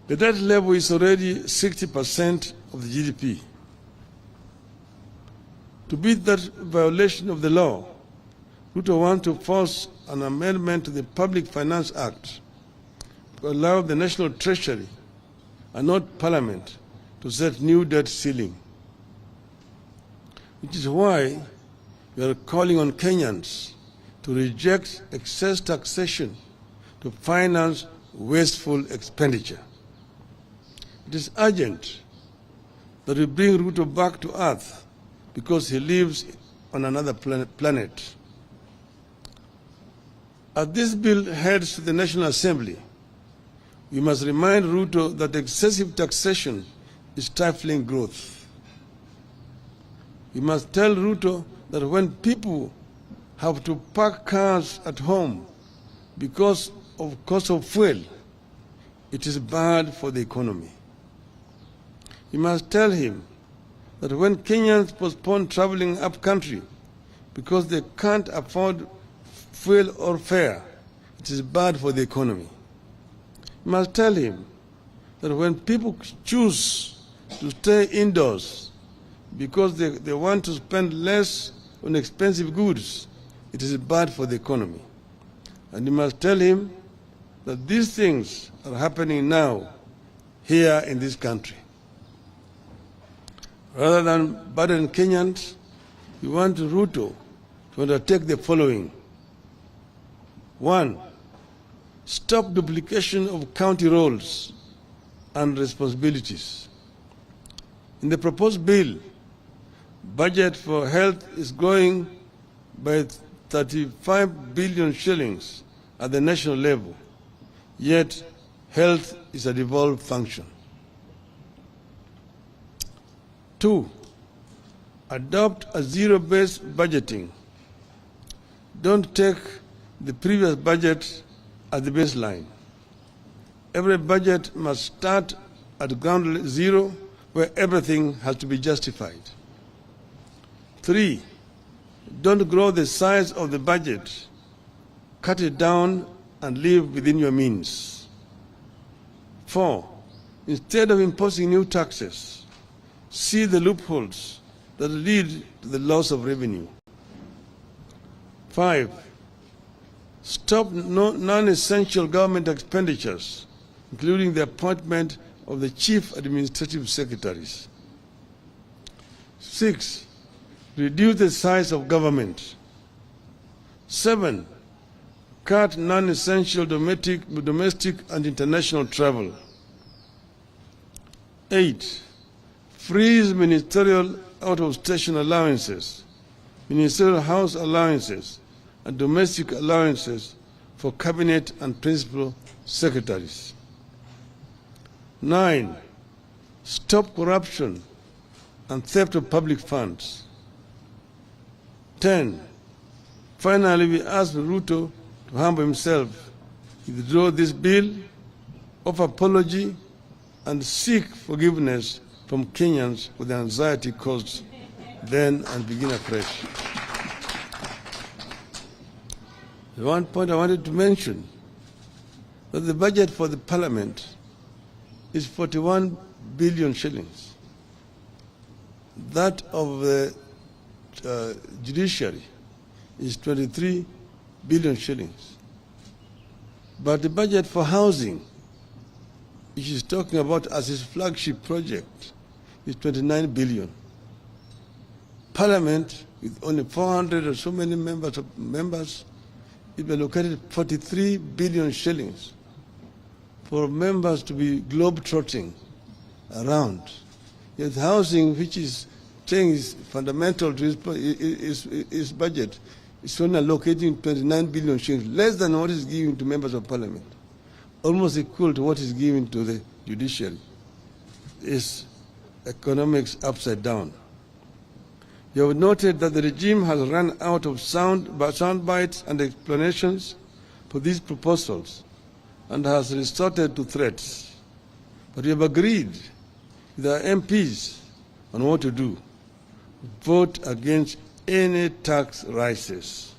The debt level is already 60% of the GDP. To beat that violation of the law, Ruto wants to force an amendment to the Public Finance Act to allow the National Treasury and not Parliament to set new debt ceiling. Which is why we are calling on Kenyans to reject excess taxation to finance wasteful expenditure. It is urgent that we bring Ruto back to earth because he lives on another planet. As this bill heads to the National Assembly, we must remind Ruto that excessive taxation is stifling growth. We must tell Ruto that when people have to park cars at home because of cost of fuel, it is bad for the economy. We must tell him that when Kenyans postpone traveling up country because they can't afford fuel or fare, it is bad for the economy. We must tell him that when people choose to stay indoors because they want to spend less on expensive goods, it is bad for the economy. And you must tell him that these things are happening now, here in this country. Rather than burden Kenyans, we want Ruto to undertake the following. 1. Stop duplication of county roles and responsibilities. In the proposed bill, budget for health is growing by 35 billion shillings at the national level, yet health is a devolved function. 2. Adopt a zero-based budgeting. Don't take the previous budget as the baseline. Every budget must start at ground zero, where everything has to be justified. 3. Don't grow the size of the budget. Cut it down and live within your means. 4. Instead of imposing new taxes, see the loopholes that lead to the loss of revenue. 5. Stop non-essential government expenditures, including the appointment of the chief administrative secretaries. 6. Reduce the size of government. 7. Cut non-essential domestic and international travel. 8. Freeze ministerial out-of-station allowances, ministerial house allowances, and domestic allowances for cabinet and principal secretaries. 9. Stop corruption and theft of public funds. 10. Finally, we ask Ruto to humble himself, withdraw this bill, offer apology, and seek forgiveness from Kenyans for the anxiety caused then, and begin afresh. The one point I wanted to mention, that the budget for the parliament is 41 billion shillings. That of the judiciary is 23 billion shillings. But the budget for housing, which is talking about as his flagship project, is 29 billion. Parliament, with only 400 or so many members, it allocated 43 billion shillings for members to be globe-trotting around. Yet housing, which is saying is fundamental to his budget, is only allocating 29 billion shillings, less than what is given to members of parliament, almost equal to what is given to the judiciary. Is economics upside down. You have noted that the regime has run out of sound bites and explanations for these proposals and has resorted to threats. But we have agreed with our MPs on what to do. Vote against any tax rises.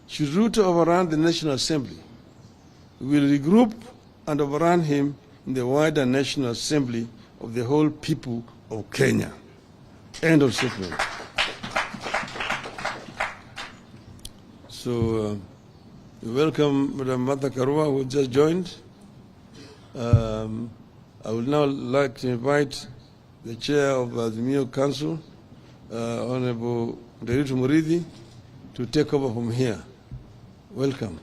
Should Ruto overrun the National Assembly, we will regroup and overrun him in the wider National Assembly of the whole people of Kenya. End of statement. So we welcome Madam Martha Karua, who just joined. I would now like to invite the chair of the Mio Council, Honorable Rigathi Gachagua, to take over from here. Welcome.